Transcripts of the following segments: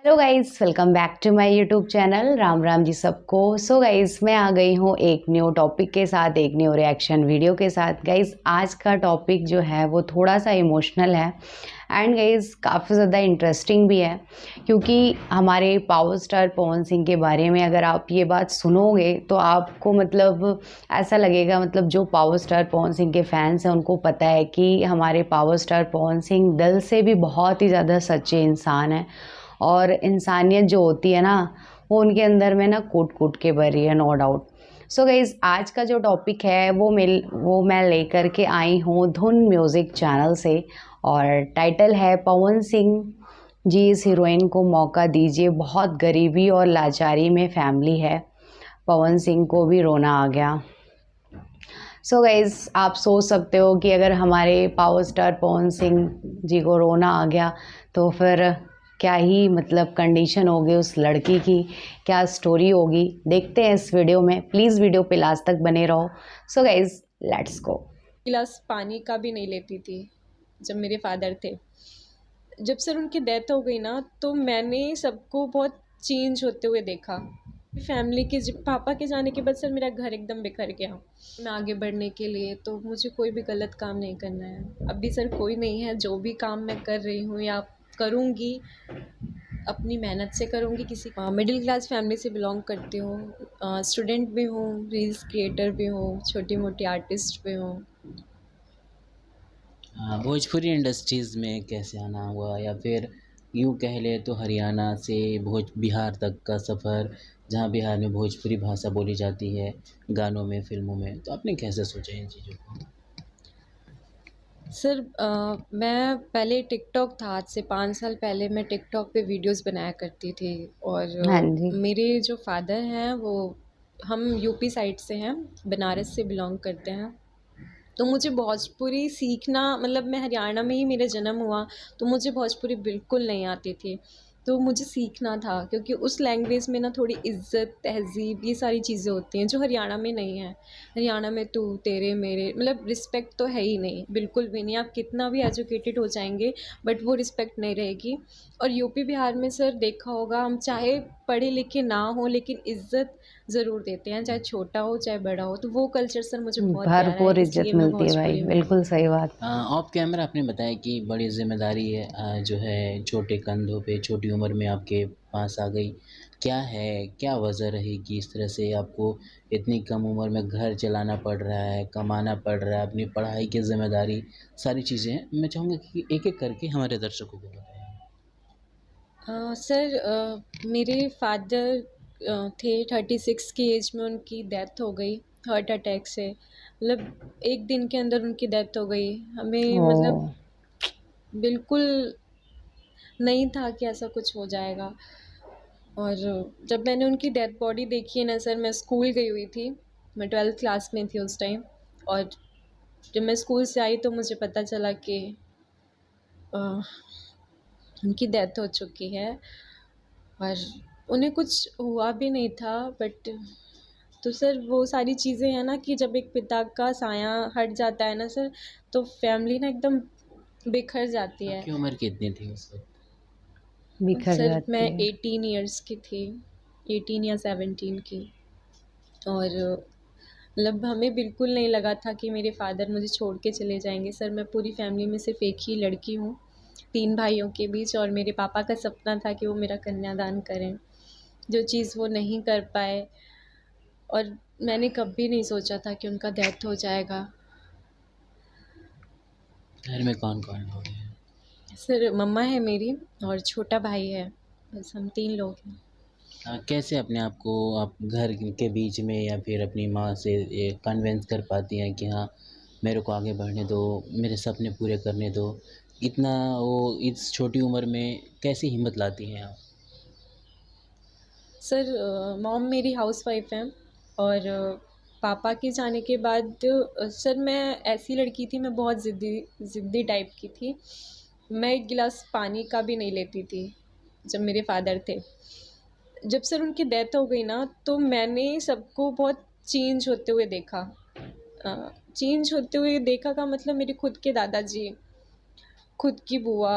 Hello guys, welcome back to my YouTube channel. Ram Ram ji सबको। So guys, मैं आ गई हूँ एक न्यू टॉपिक के साथ, एक न्यू रिएक्शन वीडियो के साथ। गाइस, आज का टॉपिक जो है वो थोड़ा सा इमोशनल है एंड गाइस काफ़ी ज़्यादा इंटरेस्टिंग भी है, क्योंकि हमारे पावर स्टार पवन सिंह के बारे में अगर आप ये बात सुनोगे तो आपको मतलब ऐसा लगेगा, मतलब जो पावर स्टार पवन सिंह के फैंस हैं उनको पता है कि हमारे पावर स्टार पवन सिंह दिल से भी बहुत ही ज़्यादा सच्चे इंसान हैं और इंसानियत जो होती है ना, वो उनके अंदर में ना कूट कूट के भरी है, नो डाउट। सो गाइज, आज का जो टॉपिक है वो मैं लेकर के आई हूँ धुन म्यूज़िक चैनल से, और टाइटल है पवन सिंह जी इस हीरोइन को मौका दीजिए। बहुत गरीबी और लाचारी में फैमिली है, पवन सिंह को भी रोना आ गया। सो गाइज, आप सोच सकते हो कि अगर हमारे पावर स्टार पवन सिंह जी को रोना आ गया तो फिर क्या ही मतलब कंडीशन होगी उस लड़की की, क्या स्टोरी होगी। देखते हैं इस वीडियो में। प्लीज़ वीडियो पे लास्ट तक बने रहो। So guys, let's go. गिलास पानी का भी नहीं लेती थी जब मेरे फादर थे। जब सर उनकी डेथ हो गई ना, तो मैंने सबको बहुत चेंज होते हुए देखा। फैमिली के पापा के जाने के बाद सर मेरा घर एकदम बिखर गया। मैं आगे बढ़ने के लिए तो मुझे कोई भी गलत काम नहीं करना है। अभी सर कोई नहीं है। जो भी काम मैं कर रही हूँ या करूँगी, अपनी मेहनत से करूँगी। किसी मिडिल क्लास फैमिली से बिलोंग करती हूँ, स्टूडेंट भी हूँ, रील्स क्रिएटर भी हूँ, छोटी मोटी आर्टिस्ट भी हूँ। भोजपुरी इंडस्ट्रीज़ में कैसे आना हुआ, या फिर यूँ कह लें तो हरियाणा से बिहार तक का सफ़र, जहाँ बिहार में भोजपुरी भाषा बोली जाती है गानों में, फ़िल्मों में, तो आपने कैसे सोचा इन चीज़ों को? सर मैं पहले टिकटॉक था, आज से 5 साल पहले मैं टिकटॉक पे वीडियोस बनाया करती थी। और हाँ जी। मेरे जो फादर हैं वो, हम यूपी साइड से हैं, बनारस से बिलोंग करते हैं। तो मुझे भोजपुरी सीखना, मतलब मैं हरियाणा में ही मेरा जन्म हुआ, तो मुझे भोजपुरी बिल्कुल नहीं आती थी। तो मुझे सीखना था, क्योंकि उस लैंग्वेज में ना थोड़ी इज़्ज़त, तहज़ीब, ये सारी चीज़ें होती हैं जो हरियाणा में नहीं है। हरियाणा में तू, तेरे, मेरे, मतलब रिस्पेक्ट तो है ही नहीं, बिल्कुल भी नहीं। आप कितना भी एजुकेटेड हो जाएँगे, बट वो रिस्पेक्ट नहीं रहेगी। और यूपी, बिहार में सर देखा होगा, हम चाहे पढ़े लिखे ना हों, लेकिन इज़्ज़त ज़रूर देते हैं, चाहे छोटा हो चाहे बड़ा हो। तो वो कल्चर सर मुझे बहुत प्यारा है, भरपूर इज्जत इसलिए मैं मिलती है भाई, भोजपुरी में। बिल्कुल सही बात। ऑफ कैमरा आपने बताया कि बड़ी ज़िम्मेदारी है, जो है छोटे कंधों पे छोटी उम्र में आपके पास आ गई। क्या है, क्या वजह रही कि इस तरह से आपको इतनी कम उम्र में घर चलाना पड़ रहा है, कमाना पड़ रहा है, अपनी पढ़ाई की ज़िम्मेदारी, सारी चीज़ें हैं। मैं चाहूँगा कि एक-एक करके हमारे दर्शकों को बताएँ। सर मेरे फादर थे 36 की एज में, उनकी डेथ हो गई हार्ट अटैक से। मतलब एक दिन के अंदर उनकी डेथ हो गई। हमें ओ। मतलब बिल्कुल नहीं था कि ऐसा कुछ हो जाएगा। और जब मैंने उनकी डेड बॉडी देखी है ना सर, मैं स्कूल गई हुई थी, मैं 12th क्लास में थी उस टाइम। और जब मैं स्कूल से आई तो मुझे पता चला कि अ, उनकी डेथ हो चुकी है। और उन्हें कुछ हुआ भी नहीं था, बट तो सर वो सारी चीज़ें हैं ना, कि जब एक पिता का साया हट जाता है ना सर, तो फैमिली ना एकदम बिखर जाती है। आपकी उम्र कितनी थी उस वक़्त? बिखर सर मैं जाती है। 18 इयर्स की थी, 18 या 17 की। और मतलब हमें बिल्कुल नहीं लगा था कि मेरे फादर मुझे छोड़ के चले जाएंगे। सर मैं पूरी फैमिली में सिर्फ एक ही लड़की हूँ, 3 भाइयों के बीच। और मेरे पापा का सपना था कि वो मेरा कन्यादान करें, जो चीज़ वो नहीं कर पाए। और मैंने कभी नहीं सोचा था कि उनका डेथ हो जाएगा। घर में कौन-कौन लोग हैं? सर मम्मा है मेरी, और छोटा भाई है, बस हम 3 लोग हैं। कैसे अपने आप को आप घर के बीच में या फिर अपनी माँ से ये कन्विंस कर पाती हैं कि हाँ, मेरे को आगे बढ़ने दो, मेरे सपने पूरे करने दो? इतना वो इस छोटी उम्र में कैसे हिम्मत लाती हैं आप? सर मॉम मेरी हाउसवाइफ़ हैं। और पापा के जाने के बाद सर मैं ऐसी लड़की थी, मैं बहुत ज़िद्दी टाइप की थी। मैं एक गिलास पानी का भी नहीं लेती थी जब मेरे फादर थे। जब सर उनकी डेथ हो गई ना, तो मैंने सबको बहुत चेंज होते हुए देखा। चेंज होते हुए देखा का मतलब, मेरे खुद के दादाजी, खुद की बुआ,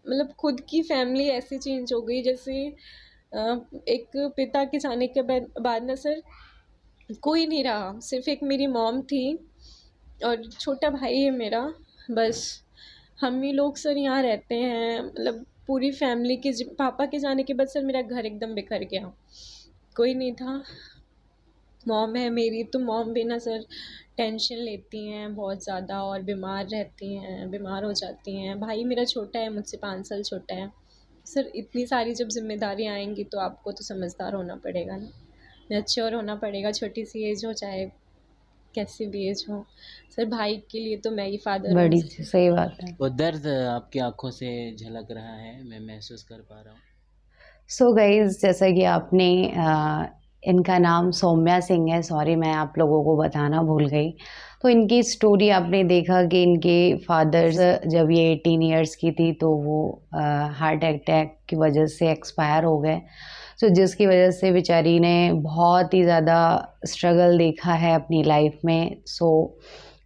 मतलब खुद की फैमिली ऐसे चेंज हो गई जैसे एक पिता के जाने के बाद ना सर कोई नहीं रहा, सिर्फ एक मेरी मॉम थी और छोटा भाई है मेरा, बस हम ही लोग सर यहाँ रहते हैं। मतलब पूरी फैमिली के पापा के जाने के बाद सर मेरा घर एकदम बिखर गया, कोई नहीं था। मॉम है मेरी, तो मॉम भी ना सर टेंशन लेती हैं बहुत ज़्यादा और बीमार रहती हैं, बीमार हो जाती हैं। भाई मेरा छोटा है, मुझसे 5 साल छोटा है। सर इतनी सारी जब जिम्मेदारी आएंगी तो आपको तो समझदार होना पड़ेगा ना, मैच्योर होना पड़ेगा, छोटी सी एज हो चाहे कैसी भी एज हो। सर भाई के लिए तो मैं ही फादर हूँ बड़ी उसके। सही बात है। वो दर्द आपकी आंखों से झलक रहा है, मैं महसूस कर पा रहा हूँ। सो गाइज़, जैसा कि आपने इनका नाम सौम्या सिंह है, सॉरी मैं आप लोगों को बताना भूल गई। तो इनकी स्टोरी आपने देखा कि इनके फादर्स जब ये 18 इयर्स की थी तो वो हार्ट अटैक की वजह से एक्सपायर हो गए। सो जिसकी वजह से बेचारी ने बहुत ही ज़्यादा स्ट्रगल देखा है अपनी लाइफ में। सो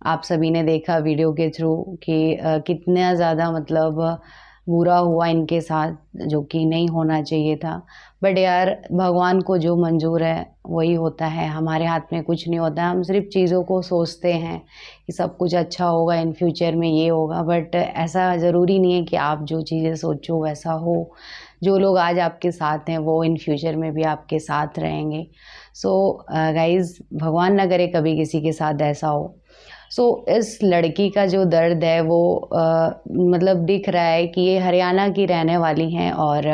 आप सभी ने देखा वीडियो के थ्रू कि कितना ज़्यादा मतलब बुरा हुआ इनके साथ, जो कि नहीं होना चाहिए था। बट यार, भगवान को जो मंजूर है वही होता है, हमारे हाथ में कुछ नहीं होता है। हम सिर्फ चीज़ों को सोचते हैं कि सब कुछ अच्छा होगा, इन फ्यूचर में ये होगा, बट ऐसा ज़रूरी नहीं है कि आप जो चीज़ें सोचो वैसा हो। जो लोग आज आपके साथ हैं वो इन फ्यूचर में भी आपके साथ रहेंगे। सो गाइज़, भगवान ना करे कभी किसी के साथ ऐसा हो। सो इस लड़की का जो दर्द है वो मतलब दिख रहा है कि ये हरियाणा की रहने वाली हैं और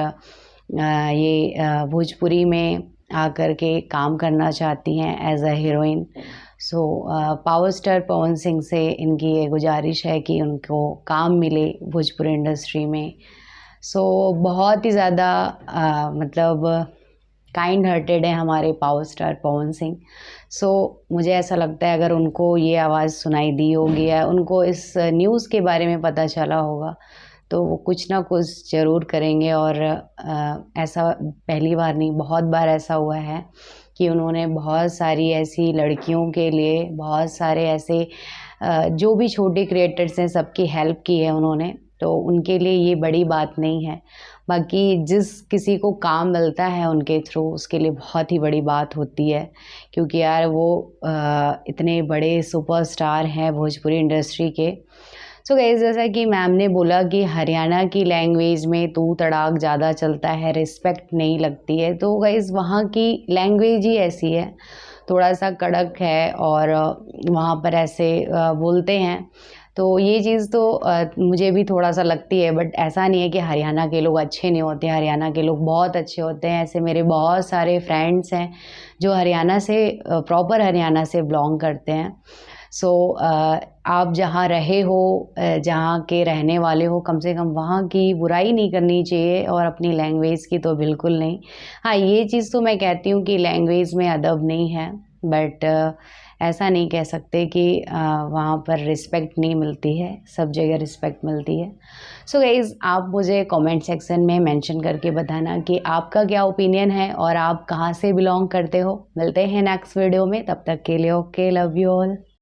ये भोजपुरी में आकर के काम करना चाहती हैं as a heroine. So power star Pawan Singh से इनकी ये गुजारिश है कि उनको काम मिले भोजपुरी इंडस्ट्री में। सो बहुत ही ज़्यादा मतलब काइंड हार्टेड है हमारे पावर स्टार पवन सिंह। सो मुझे ऐसा लगता है अगर उनको ये आवाज़ सुनाई दी होगी या उनको इस न्यूज़ के बारे में पता चला होगा तो वो कुछ ना कुछ ज़रूर करेंगे। और ऐसा पहली बार नहीं, बहुत बार ऐसा हुआ है कि उन्होंने बहुत सारी ऐसी लड़कियों के लिए, बहुत सारे ऐसे जो भी छोटे क्रिएटर्स हैं सबकी हेल्प की है उन्होंने, तो उनके लिए ये बड़ी बात नहीं है। बाकी जिस किसी को काम मिलता है उनके थ्रू, उसके लिए बहुत ही बड़ी बात होती है, क्योंकि यार वो इतने बड़े सुपरस्टार हैं भोजपुरी इंडस्ट्री के। सो गाइस, जैसा कि मैम ने बोला कि हरियाणा की लैंग्वेज में तू तड़ाक ज़्यादा चलता है, रिस्पेक्ट नहीं लगती है। तो गाइस, वहाँ की लैंग्वेज ही ऐसी है, थोड़ा सा कड़क है और वहाँ पर ऐसे बोलते हैं। तो ये चीज़ तो मुझे भी थोड़ा सा लगती है, बट ऐसा नहीं है कि हरियाणा के लोग अच्छे नहीं होते। हरियाणा के लोग बहुत अच्छे होते हैं। ऐसे मेरे बहुत सारे फ्रेंड्स हैं जो हरियाणा से, प्रॉपर हरियाणा से बिलोंग करते हैं। सो आप जहाँ रहे हो, जहाँ के रहने वाले हो, कम से कम वहाँ की बुराई नहीं करनी चाहिए और अपनी लैंग्वेज की तो बिल्कुल नहीं। हाँ, ये चीज़ तो मैं कहती हूँ कि लैंग्वेज में अदब नहीं है, बट ऐसा नहीं कह सकते कि वहाँ पर रिस्पेक्ट नहीं मिलती है, सब जगह रिस्पेक्ट मिलती है। सो गाइज़, आप मुझे कमेंट सेक्शन में मेंशन करके बताना कि आपका क्या ओपिनियन है और आप कहाँ से बिलोंग करते हो। मिलते हैं नेक्स्ट वीडियो में, तब तक के लिए ओके, लव यू ऑल।